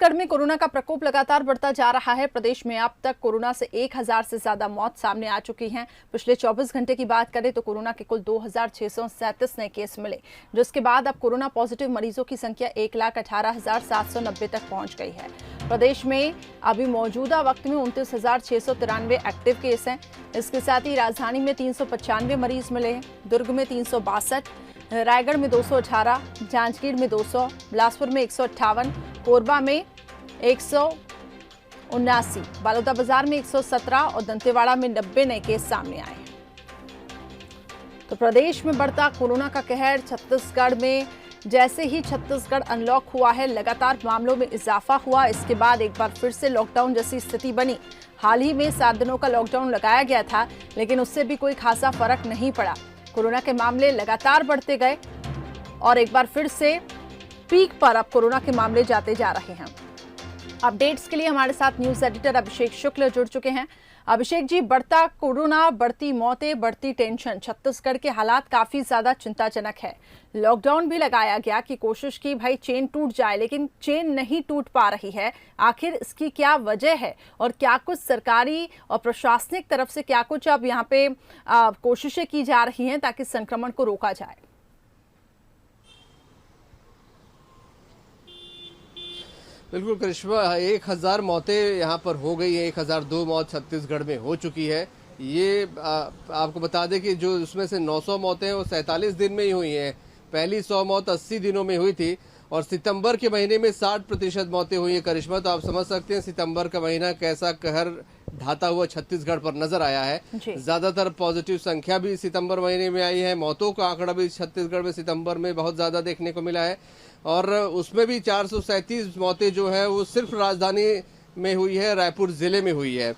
छत्तीसगढ़ में कोरोना का प्रकोप लगातार बढ़ता जा रहा है। प्रदेश में अब तक कोरोना से 1000 से ज्यादा मौत सामने आ चुकी हैं। पिछले 24 घंटे की बात करें तो कोरोना के कुल 2637 नए केस मिले, जिसके बाद अब कोरोना पॉजिटिव मरीजों की संख्या 1,18,790 तक पहुंच गई है। प्रदेश में अभी मौजूदा वक्त में 29,693 एक्टिव केस हैं। इसके साथ ही राजधानी में 395 मरीज मिले हैं, दुर्ग में 362, रायगढ़ में 218, जांजगीर में 200, बिलासपुर में 158, कोरबा में 179, बलौदाबाजार में 117 और दंतेवाड़ा में 90 नए केस सामने आए हैं। तो प्रदेश में बढ़ता कोरोना का कहर। छत्तीसगढ़ में जैसे ही छत्तीसगढ़ अनलॉक हुआ है, लगातार मामलों में इजाफा हुआ। इसके बाद एक बार फिर से लॉकडाउन जैसी स्थिति बनी। हाल ही में 7 दिनों का लॉकडाउन लगाया गया था, लेकिन उससे भी कोई खासा फर्क नहीं पड़ा। कोरोना के मामले लगातार बढ़ते गए और एक बार फिर से पीक पर अब कोरोना के मामले जाते जा रहे हैं। अपडेट्स के लिए हमारे साथ न्यूज एडिटर अभिषेक शुक्ल जुड़ चुके हैं। अभिषेक जी, बढ़ता कोरोना, बढ़ती मौतें, बढ़ती टेंशन, छत्तीसगढ़ के हालात काफी ज्यादा चिंताजनक है। लॉकडाउन भी लगाया गया कि कोशिश की भाई चेन टूट जाए, लेकिन चेन नहीं टूट पा रही है। आखिर इसकी क्या वजह है और क्या कुछ सरकारी और प्रशासनिक तरफ से क्या कुछ अब यहाँ पे कोशिशें की जा रही हैं ताकि संक्रमण को रोका जाए? बिल्कुल करिश्मा, 1000 मौतें यहाँ पर हो गई है। 1002 मौत छत्तीसगढ़ में हो चुकी है। ये आपको बता दें कि जो उसमें से 900 मौतें हैं वो 47 दिन में ही हुई हैं। पहली 100 मौत 80 दिनों में हुई थी और सितंबर के महीने में 60% मौतें हुई है। करिश्मा, तो आप समझ सकते हैं सितंबर का महीना कैसा कहर ढाता हुआ छत्तीसगढ़ पर नजर आया है। ज्यादातर पॉजिटिव संख्या भी सितंबर महीने में आई है। मौतों का आंकड़ा भी छत्तीसगढ़ में सितंबर में बहुत ज्यादा देखने को मिला है और उसमें भी 437 मौतें जो है वो सिर्फ राजधानी में हुई है, रायपुर जिले में हुई है,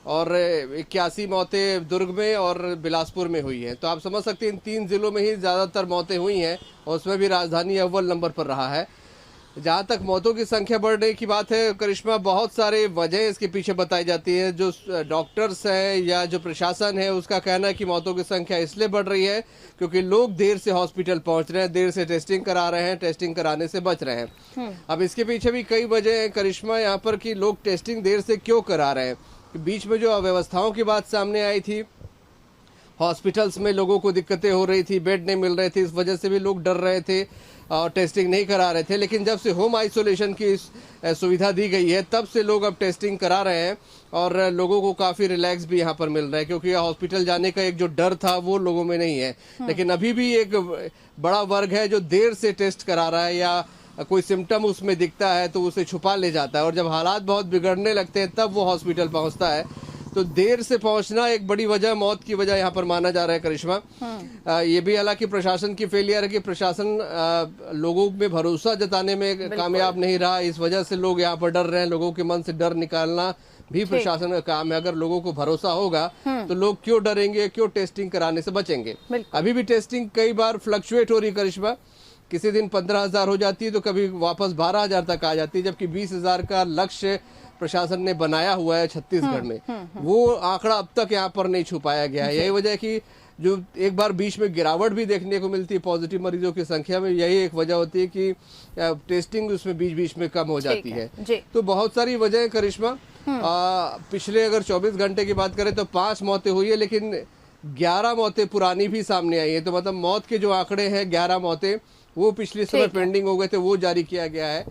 और 81 मौतें दुर्ग में और बिलासपुर में हुई है। तो आप समझ सकते हैं इन 3 जिलों में ही ज्यादातर मौतें हुई हैं और उसमें भी राजधानी अव्वल नंबर पर रहा है। जहां तक मौतों की संख्या बढ़ने की बात है करिश्मा, बहुत सारे वजह इसके पीछे बताई जाती है। जो डॉक्टर्स हैं या जो प्रशासन है उसका कहना है कि मौतों की संख्या इसलिए बढ़ रही है क्योंकि लोग देर से हॉस्पिटल पहुंच रहे हैं, देर से टेस्टिंग करा रहे हैं, टेस्टिंग कराने से बच रहे हैं। अब इसके पीछे भी कई वजह है करिश्मा यहाँ पर कि लोग टेस्टिंग देर से क्यों करा रहे हैं। बीच में जो अव्यवस्थाओं की बात सामने आई थी, हॉस्पिटल्स में लोगों को दिक्कतें हो रही थी, बेड नहीं मिल रहे थे, इस वजह से भी लोग डर रहे थे और टेस्टिंग नहीं करा रहे थे। लेकिन जब से होम आइसोलेशन की सुविधा दी गई है तब से लोग अब टेस्टिंग करा रहे हैं और लोगों को काफी रिलैक्स भी यहाँ पर मिल रहा है, क्योंकि हॉस्पिटल जाने का एक जो डर था वो लोगों में नहीं है। लेकिन अभी भी एक बड़ा वर्ग है जो देर से टेस्ट करा रहा है या कोई सिम्टम उसमें दिखता है तो उसे छुपा ले जाता है और जब हालात बहुत बिगड़ने लगते हैं तब वो हॉस्पिटल पहुंचता है। तो देर से पहुंचना एक बड़ी वजह, मौत की वजह यहाँ पर माना जा रहा है करिश्मा। ये भी हालांकि प्रशासन की फेलियर है कि प्रशासन लोगों में भरोसा जताने में कामयाब नहीं रहा। इस वजह से लोग यहाँ पर डर रहे हैं। लोगों के मन से डर निकालना भी प्रशासन का काम है। अगर लोगों को भरोसा होगा तो लोग क्यों डरेंगे, क्यों टेस्टिंग कराने से बचेंगे। अभी भी टेस्टिंग कई बार फ्लक्चुएट हो रही है करिश्मा। किसी दिन 15,000 हो जाती है तो कभी वापस 12,000 तक आ जाती है, जबकि 20,000 का लक्ष्य प्रशासन ने बनाया हुआ है छत्तीसगढ़ में। वो आंकड़ा अब तक यहाँ पर नहीं छुपाया गया है। यही वजह है कि जो एक बार बीच में गिरावट भी देखने को मिलती है पॉजिटिव मरीजों की संख्या में, यही एक वजह होती है कि टेस्टिंग उसमें बीच बीच में कम हो जाती है। तो बहुत सारी वजह है करिश्मा। पिछले अगर 24 घंटे की बात करें तो 5 मौतें हुई है, लेकिन 11 मौतें पुरानी भी सामने आई है। तो मतलब मौत के जो आंकड़े हैं 11 मौतें वो पिछले समय पेंडिंग हो गए थे, वो जारी किया गया है।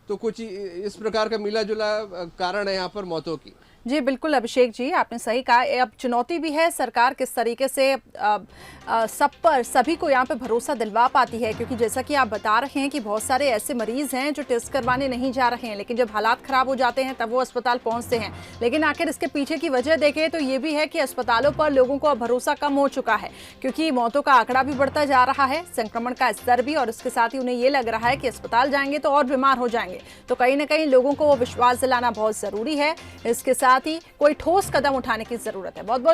तो कुछ इस प्रकार का मिला जुला कारण है यहाँ पर मौतों की। जी बिल्कुल अभिषेक जी, आपने सही कहा। अब चुनौती भी है सरकार किस तरीके से सब पर, सभी को यहाँ पे भरोसा दिलवा पाती है, क्योंकि जैसा कि आप बता रहे हैं कि बहुत सारे ऐसे मरीज हैं जो टेस्ट करवाने नहीं जा रहे हैं, लेकिन जब हालात खराब हो जाते हैं तब वो अस्पताल पहुंचते हैं। लेकिन आखिर इसके पीछे की वजह देखें तो ये भी है कि अस्पतालों पर लोगों को अब भरोसा कम हो चुका है, क्योंकि मौतों का आंकड़ा भी बढ़ता जा रहा है, संक्रमण का स्तर भी, और इसके साथ ही उन्हें ये लग रहा है कि अस्पताल जाएंगे तो और बीमार हो जाएंगे। तो कहीं ना कहीं लोगों को वो विश्वास दिलाना बहुत जरूरी है। इसके साथ ही कोई ठोस कदम उठाने की जरूरत है। बहुत बहुत